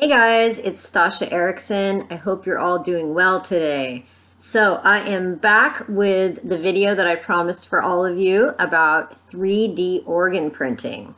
Hey guys, it's Stasha Erickson. I hope you're all doing well today. So I am back with the video that I promised for all of you about 3D organ printing.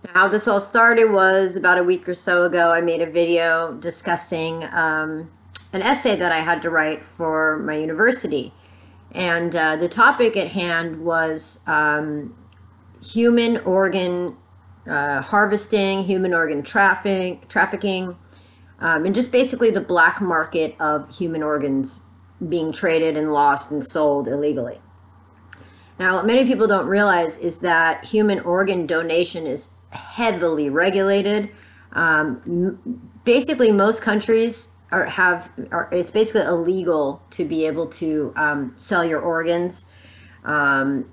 Now, how this all started was about a week or so ago. I made a video discussing an essay that I had to write for my university. And the topic at hand was human organ harvesting, human organ trafficking, and just basically the black market of human organs being traded and lost and sold illegally. Now, what many people don't realize is that human organ donation is heavily regulated. Basically, most countries it's basically illegal to be able to sell your organs,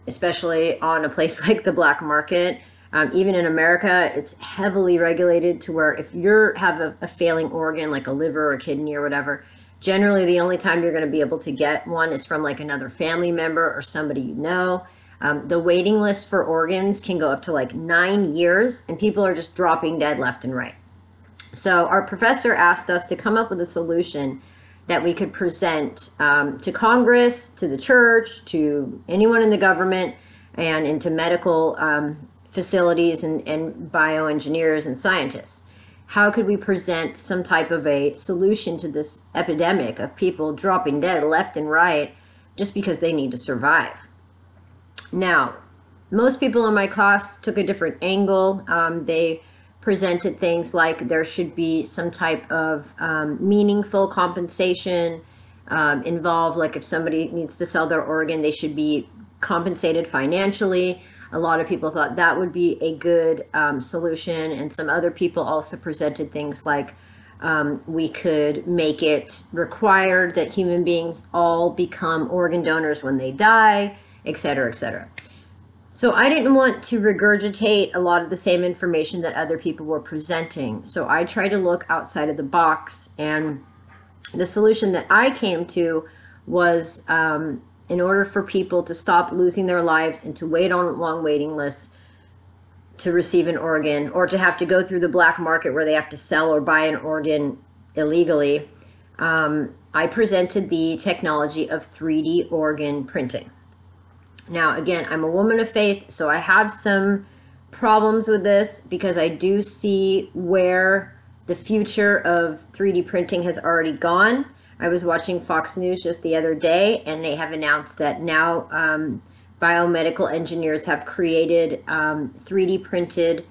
especially on a place like the black market. Even in America, it's heavily regulated to where if you have a failing organ, like a liver or a kidney or whatever, generally the only time you're going to be able to get one is from like another family member or somebody you know. The waiting list for organs can go up to like 9 years, and people are just dropping dead left and right. So our professor asked us to come up with a solution that we could present to Congress, to the church, to anyone in the government, and into medical facilities and bioengineers and scientists. How could we present some type of a solution to this epidemic of people dropping dead left and right just because they need to survive? Now, most people in my class took a different angle. They presented things like there should be some type of meaningful compensation involved, like if somebody needs to sell their organ, they should be compensated financially. A lot of people thought that would be a good solution, and some other people also presented things like we could make it required that human beings all become organ donors when they die, etc., etc. So I didn't want to regurgitate a lot of the same information that other people were presenting. So I tried to look outside of the box, and the solution that I came to was in order for people to stop losing their lives and to wait on long waiting lists to receive an organ, or to have to go through the black market where they have to sell or buy an organ illegally, I presented the technology of 3D organ printing. Now, again, I'm a woman of faith, so I have some problems with this because I do see where the future of 3D printing has already gone. I was watching Fox News just the other day, and they have announced that now biomedical engineers have created 3D printed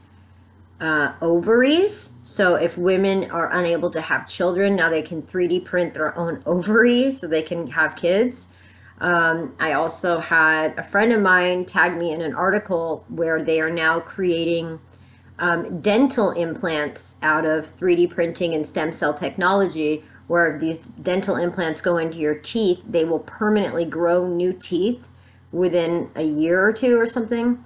ovaries. So if women are unable to have children, now they can 3D print their own ovaries so they can have kids. I also had a friend of mine tag me in an article where they are now creating dental implants out of 3D printing and stem cell technology, where these dental implants go into your teeth. They will permanently grow new teeth within a year or two or something.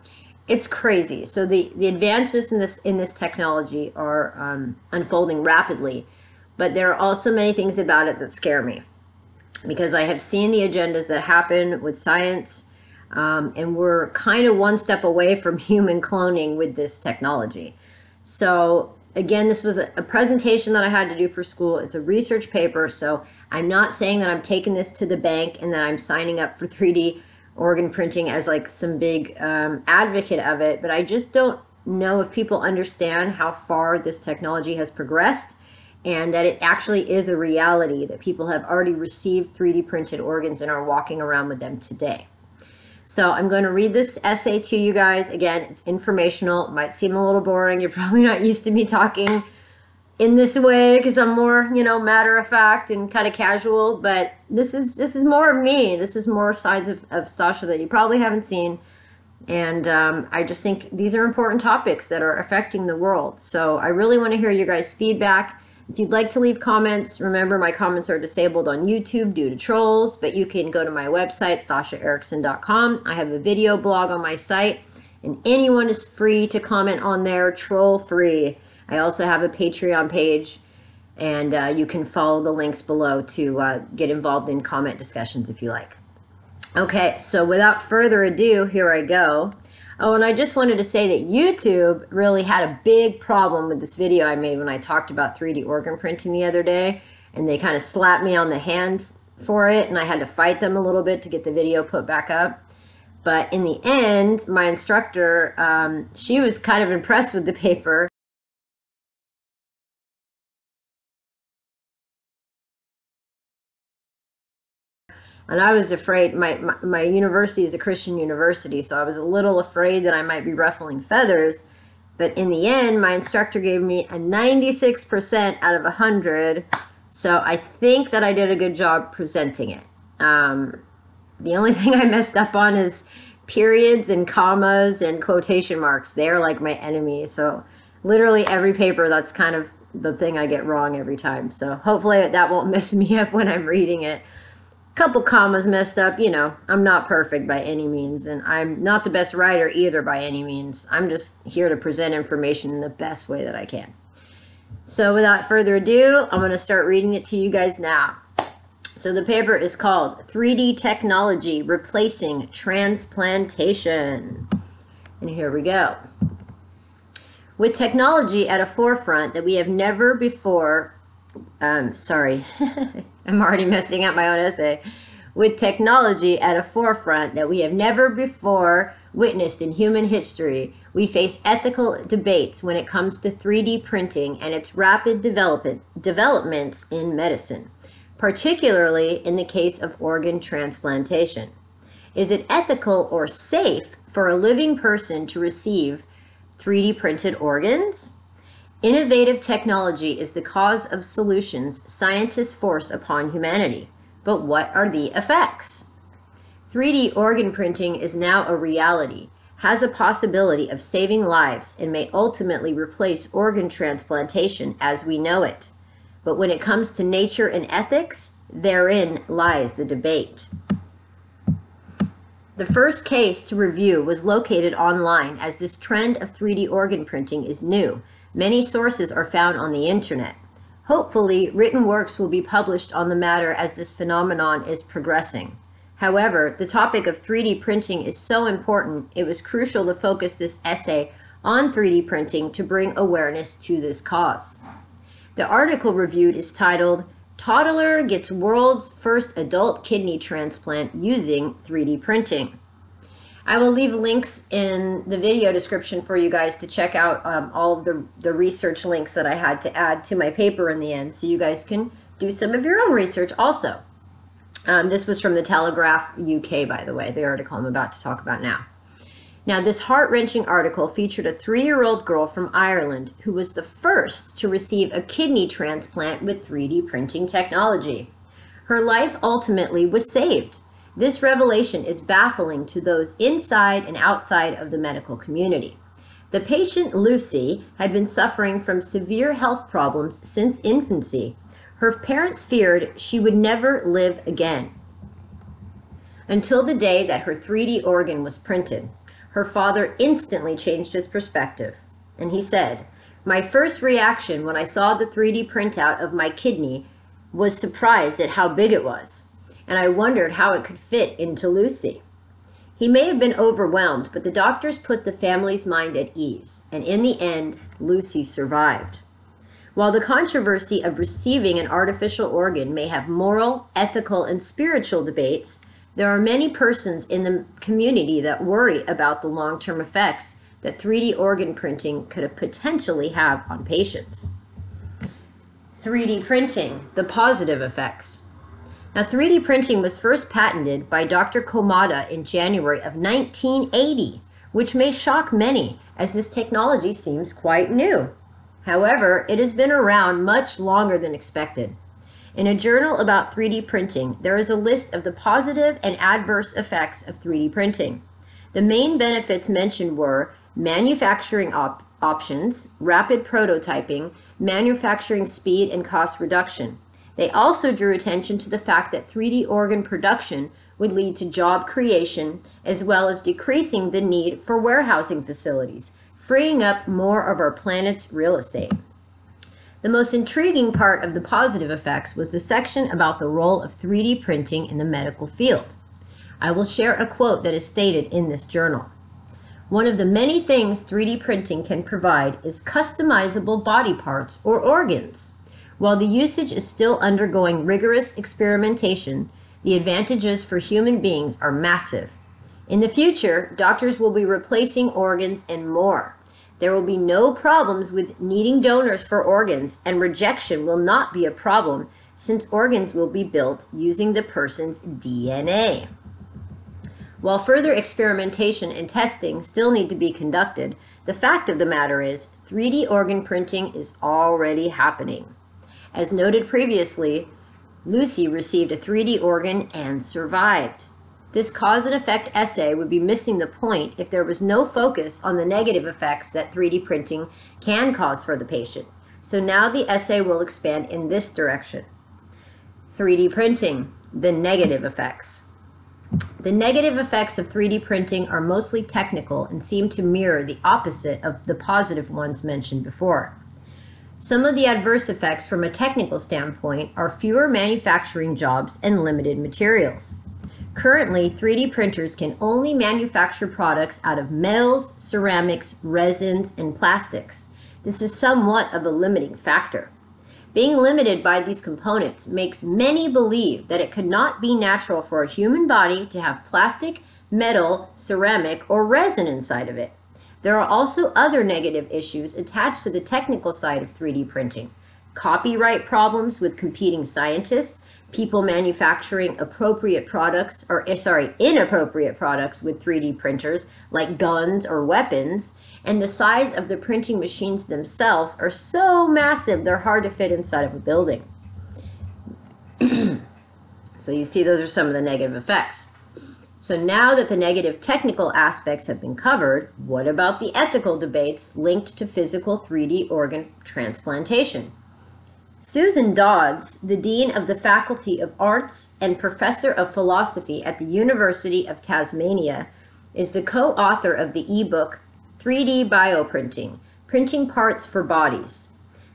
It's crazy. So the advancements in this technology are unfolding rapidly, but there are also many things about it that scare me, because I have seen the agendas that happen with science, and we're kind of one step away from human cloning with this technology. So again, this was a presentation that I had to do for school. It's a research paper, so I'm not saying that I'm taking this to the bank and that I'm signing up for 3D organ printing as like some big advocate of it, but I just don't know if people understand how far this technology has progressed, and that it actually is a reality that people have already received 3D printed organs and are walking around with them today. So I'm going to read this essay to you guys. Again, it's informational. It might seem a little boring. You're probably not used to me talking in this way because I'm more, matter of fact and kind of casual. But this is more of me. This is more sides of Stasha that you probably haven't seen. And I just think these are important topics that are affecting the world. So I really want to hear your guys' feedback. If you'd like to leave comments, remember my comments are disabled on YouTube due to trolls, but you can go to my website, StashaErickson.com. I have a video blog on my site, and anyone is free to comment on there, troll free. I also have a Patreon page, and you can follow the links below to get involved in comment discussions if you like. Okay, so without further ado, here I go. Oh, and I just wanted to say that YouTube really had a big problem with this video I made when I talked about 3D organ printing the other day, and they kind of slapped me on the hand for it, and I had to fight them a little bit to get the video put back up. But in the end, my instructor, she was kind of impressed with the paper. And I was afraid, my university is a Christian university, so I was a little afraid that I might be ruffling feathers. But in the end, my instructor gave me a 96% out of 100. So I think that I did a good job presenting it. The only thing I messed up on is periods and commas and quotation marks. They're like my enemy. So literally every paper, that's kind of the thing I get wrong every time. So hopefully that won't mess me up when I'm reading it. Couple commas messed up, you know, I'm not perfect by any means, and I'm not the best writer either by any means. I'm just here to present information in the best way that I can. So without further ado, I'm going to start reading it to you guys now. So the paper is called 3D Technology Replacing Transplantation. And here we go. With technology at a forefront that we have never before, sorry, I'm already messing up my own essay. With technology at a forefront that we have never before witnessed in human history, we face ethical debates when it comes to 3D printing and its rapid developments in medicine, particularly in the case of organ transplantation. Is it ethical or safe for a living person to receive 3D printed organs? Innovative technology is the cause of solutions scientists force upon humanity. But what are the effects? 3D organ printing is now a reality, has a possibility of saving lives, and may ultimately replace organ transplantation as we know it. But when it comes to nature and ethics, therein lies the debate. The first case to review was located online, as this trend of 3D organ printing is new. Many sources are found on the internet. Hopefully, written works will be published on the matter as this phenomenon is progressing. However, the topic of 3D printing is so important, it was crucial to focus this essay on 3D printing to bring awareness to this cause. The article reviewed is titled, "Toddler Gets World's First Adult Kidney Transplant Using 3D Printing." I will leave links in the video description for you guys to check out all of the research links that I had to add to my paper in the end, so you guys can do some of your own research also. This was from the Telegraph UK, by the way, the article I'm about to talk about now. Now, this heart-wrenching article featured a 3-year-old girl from Ireland who was the first to receive a kidney transplant with 3D printing technology. Her life ultimately was saved. This revelation is baffling to those inside and outside of the medical community. The patient, Lucy, had been suffering from severe health problems since infancy. Her parents feared she would never live again, until the day that her 3D organ was printed. Her father instantly changed his perspective, and he said, "My first reaction when I saw the 3D printout of my kidney was surprised at how big it was, and I wondered how it could fit into Lucy." He may have been overwhelmed, but the doctors put the family's mind at ease, and in the end, Lucy survived. While the controversy of receiving an artificial organ may have moral, ethical, and spiritual debates, there are many persons in the community that worry about the long-term effects that 3D organ printing could potentially have on patients. 3D printing, the positive effects. Now, 3D printing was first patented by Dr. Komada in January of 1980, which may shock many, as this technology seems quite new. However, it has been around much longer than expected. In a journal about 3D printing, there is a list of the positive and adverse effects of 3D printing. The main benefits mentioned were manufacturing options, rapid prototyping, manufacturing speed, and cost reduction. They also drew attention to the fact that 3D organ production would lead to job creation, as well as decreasing the need for warehousing facilities, freeing up more of our planet's real estate. The most intriguing part of the positive effects was the section about the role of 3D printing in the medical field. I will share a quote that is stated in this journal. One of the many things 3D printing can provide is customizable body parts or organs. While the usage is still undergoing rigorous experimentation, the advantages for human beings are massive. In the future, doctors will be replacing organs and more. There will be no problems with needing donors for organs, and rejection will not be a problem since organs will be built using the person's DNA. While further experimentation and testing still need to be conducted, the fact of the matter is 3D organ printing is already happening. As noted previously, Lucy received a 3D organ and survived. This cause and effect essay would be missing the point if there was no focus on the negative effects that 3D printing can cause for the patient. So now the essay will expand in this direction. 3D printing, the negative effects. The negative effects of 3D printing are mostly technical and seem to mirror the opposite of the positive ones mentioned before. Some of the adverse effects from a technical standpoint are fewer manufacturing jobs and limited materials. Currently, 3D printers can only manufacture products out of metals, ceramics, resins, and plastics. This is somewhat of a limiting factor. Being limited by these components makes many believe that it could not be natural for a human body to have plastic, metal, ceramic, or resin inside of it. There are also other negative issues attached to the technical side of 3D printing. Copyright problems with competing scientists, people manufacturing inappropriate products with 3D printers, like guns or weapons, and the size of the printing machines themselves are so massive they're hard to fit inside of a building. So you see, those are some of the negative effects. So now that the negative technical aspects have been covered, what about the ethical debates linked to physical 3D organ transplantation? Susan Dodds, the Dean of the Faculty of Arts and Professor of Philosophy at the University of Tasmania, is the co-author of the ebook 3D Bioprinting, Printing Parts for Bodies.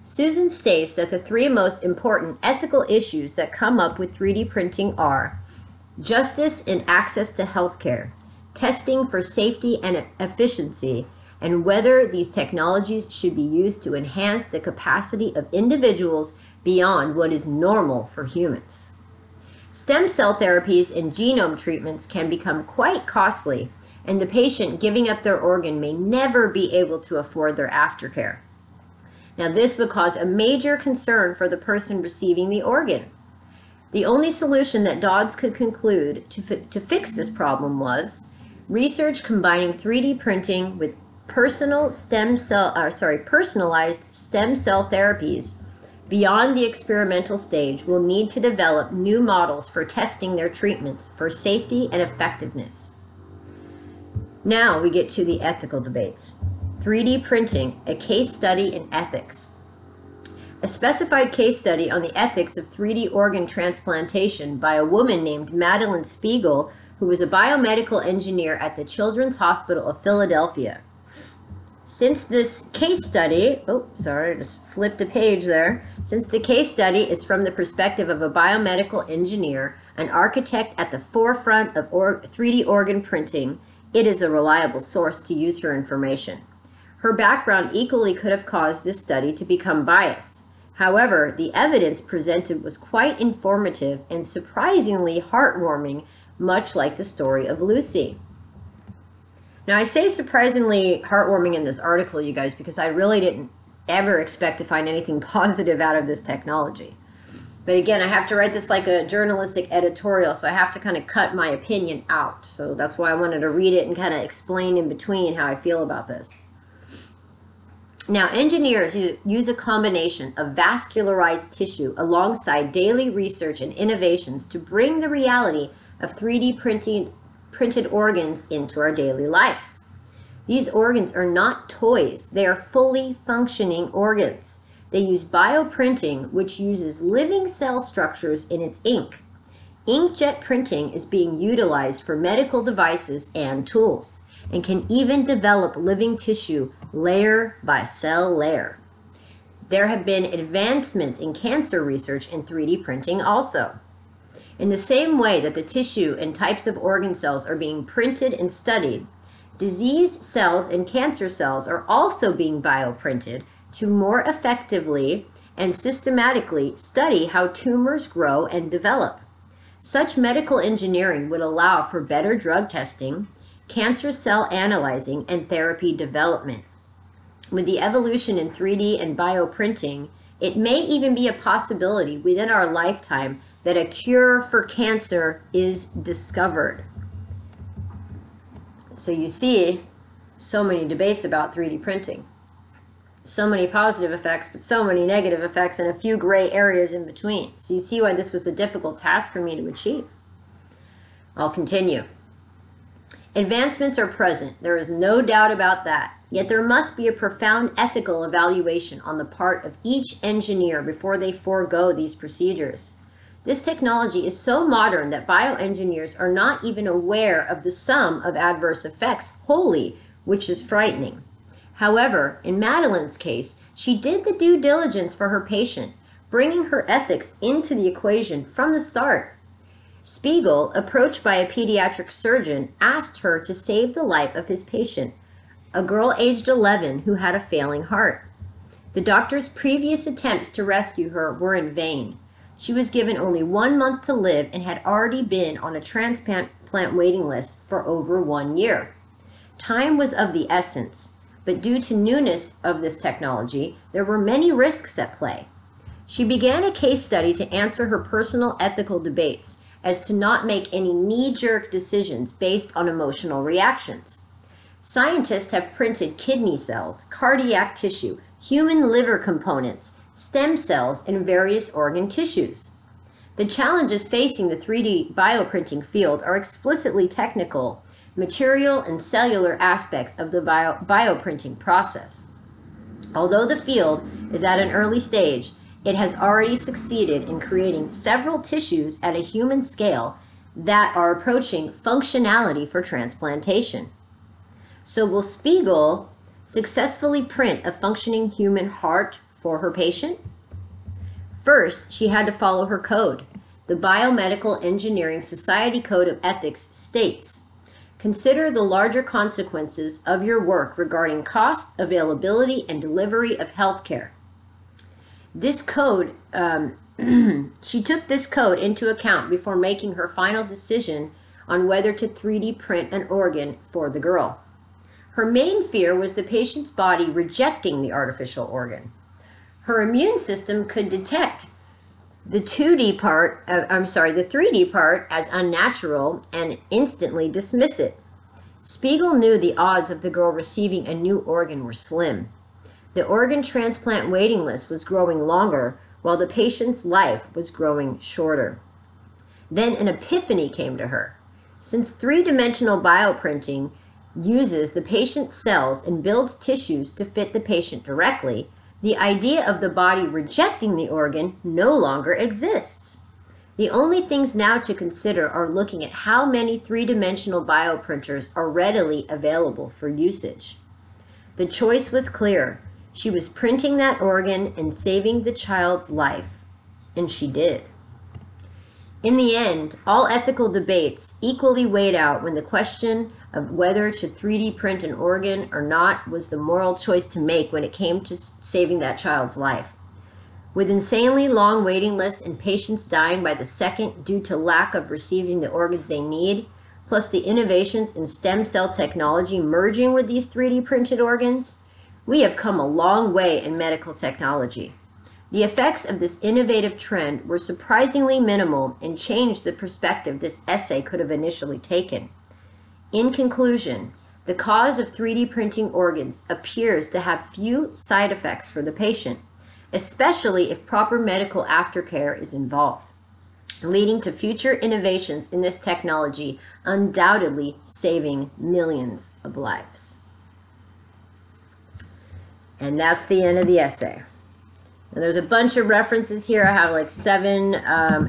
Susan states that the three most important ethical issues that come up with 3D printing are justice and access to healthcare, testing for safety and efficiency, and whether these technologies should be used to enhance the capacity of individuals beyond what is normal for humans. Stem cell therapies and genome treatments can become quite costly, and the patient giving up their organ may never be able to afford their aftercare. Now, this would cause a major concern for the person receiving the organ. The only solution that Dodds could conclude to fix this problem was research combining 3D printing with personalized stem cell therapies beyond the experimental stage will need to develop new models for testing their treatments for safety and effectiveness. Now we get to the ethical debates. 3D printing, a case study in ethics. A specified case study on the ethics of 3D organ transplantation by a woman named Madeline Spiegel, who was a biomedical engineer at the Children's Hospital of Philadelphia. Since this case study, I just flipped a page there. Since the case study is from the perspective of a biomedical engineer, an architect at the forefront of 3D organ printing, it is a reliable source to use her information. Her background equally could have caused this study to become biased. However, the evidence presented was quite informative and surprisingly heartwarming, much like the story of Lucy. Now, I say surprisingly heartwarming in this article, you guys, because I really didn't ever expect to find anything positive out of this technology. But again, I have to write this like a journalistic editorial, so I have to kind of cut my opinion out. So that's why I wanted to read it and kind of explain in between how I feel about this. Now, engineers use a combination of vascularized tissue alongside daily research and innovations to bring the reality of 3D printed organs into our daily lives. These organs are not toys. They are fully functioning organs. They use bioprinting, which uses living cell structures in its ink. Inkjet printing is being utilized for medical devices and tools, and can even develop living tissue layer by cell layer. There have been advancements in cancer research in 3D printing also. In the same way that the tissue and types of organ cells are being printed and studied, Disease cells and cancer cells are also being bioprinted to more effectively and systematically study how tumors grow and develop. Such medical engineering would allow for better drug testing, cancer cell analyzing, and therapy development. With the evolution in 3D and bioprinting, it may even be a possibility within our lifetime that a cure for cancer is discovered. So you see so many debates about 3D printing. So many positive effects, but so many negative effects, and a few gray areas in between. So you see why this was a difficult task for me to achieve. I'll continue. Advancements are present. There is no doubt about that. Yet there must be a profound ethical evaluation on the part of each engineer before they forego these procedures. This technology is so modern that bioengineers are not even aware of the sum of adverse effects wholly, which is frightening. However, in Madeline's case, she did the due diligence for her patient, bringing her ethics into the equation from the start. Spiegel, approached by a pediatric surgeon, asked her to save the life of his patient, a girl aged 11 who had a failing heart. The doctor's previous attempts to rescue her were in vain. She was given only 1 month to live and had already been on a transplant waiting list for over 1 year. Time was of the essence, but due to newness of this technology, there were many risks at play. She began a case study to answer her personal ethical debates as to not make any knee-jerk decisions based on emotional reactions. Scientists have printed kidney cells, cardiac tissue, human liver components, stem cells, and various organ tissues. The challenges facing the 3D bioprinting field are explicitly technical, material, and cellular aspects of the bioprinting process. Although the field is at an early stage, it has already succeeded in creating several tissues at a human scale that are approaching functionality for transplantation. So will Spiegel successfully print a functioning human heart for her patient? First, she had to follow her code. The Biomedical Engineering Society Code of Ethics states, "Consider the larger consequences of your work regarding cost, availability, and delivery of healthcare." This code, she took this code into account before making her final decision on whether to 3D print an organ for the girl. Her main fear was the patient's body rejecting the artificial organ. Her immune system could detect the 3D part as unnatural and instantly dismiss it. Spiegel knew the odds of the girl receiving a new organ were slim. The organ transplant waiting list was growing longer while the patient's life was growing shorter. Then an epiphany came to her. Since three-dimensional bioprinting uses the patient's cells and builds tissues to fit the patient directly, the idea of the body rejecting the organ no longer exists. The only things now to consider are looking at how many three-dimensional bioprinters are readily available for usage. The choice was clear. She was printing that organ and saving the child's life, and she did. In the end, all ethical debates equally weighed out when the question of whether to 3D print an organ or not was the moral choice to make when it came to saving that child's life. With insanely long waiting lists and patients dying by the second due to lack of receiving the organs they need, plus the innovations in stem cell technology merging with these 3D printed organs, we have come a long way in medical technology. The effects of this innovative trend were surprisingly minimal and changed the perspective this essay could have initially taken. In conclusion, the cause of 3D printing organs appears to have few side effects for the patient, especially if proper medical aftercare is involved, leading to future innovations in this technology, undoubtedly saving millions of lives. And that's the end of the essay. And there's a bunch of references here. I have like 7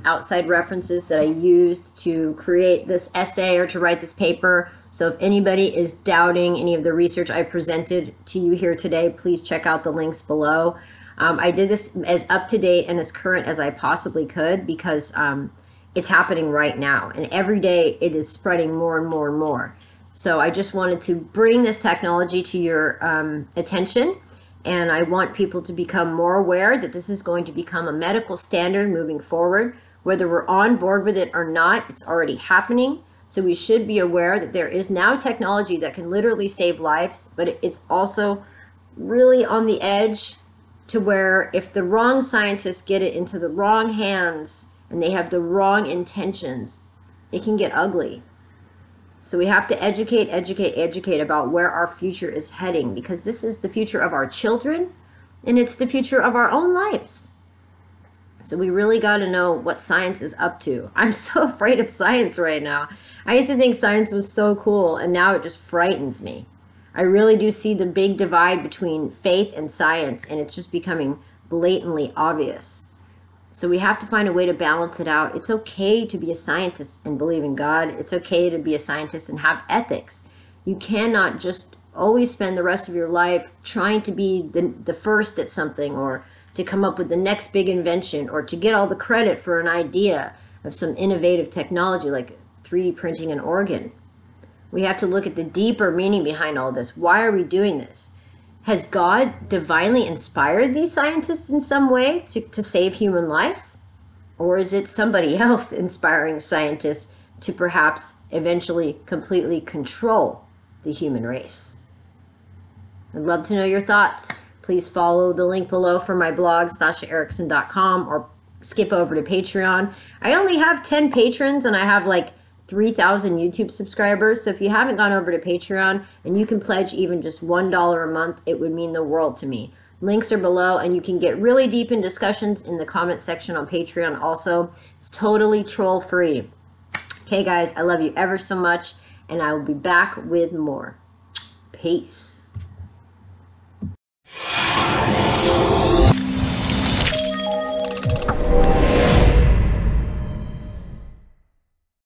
outside references that I used to create this essay or to write this paper. So if anybody is doubting any of the research I presented to you here today, please check out the links below. I did this as up-to-date and as current as I possibly could because it's happening right now. And every day it is spreading more and more and more. So I just wanted to bring this technology to your attention, and I want people to become more aware that this is going to become a medical standard moving forward. Whether we're on board with it or not, it's already happening. So we should be aware that there is now technology that can literally save lives, but it's also really on the edge to where if the wrong scientists get it into the wrong hands and they have the wrong intentions, it can get ugly. So we have to educate about where our future is heading, because this is the future of our children and it's the future of our own lives. So we really got to know what science is up to. I'm so afraid of science right now. I used to think science was so cool, and now it just frightens me. I really do see the big divide between faith and science, and it's just becoming blatantly obvious. So we have to find a way to balance it out. It's okay to be a scientist and believe in God. It's okay to be a scientist and have ethics. You cannot just always spend the rest of your life trying to be the first at something, or to come up with the next big invention, or to get all the credit for an idea of some innovative technology like 3D printing an organ. We have to look at the deeper meaning behind all this. Why are we doing this? Has God divinely inspired these scientists in some way to save human lives? Or is it somebody else inspiring scientists to perhaps eventually completely control the human race? I'd love to know your thoughts. Please follow the link below for my blog, StashaErickson.com, or skip over to Patreon. I only have 10 patrons and I have like 3,000 YouTube subscribers. So if you haven't gone over to Patreon and you can pledge even just $1 a month, it would mean the world to me. Links are below, and you can get really deep in discussions in the comment section on Patreon also. It's totally troll free. Okay guys, I love you ever so much, and I will be back with more. Peace.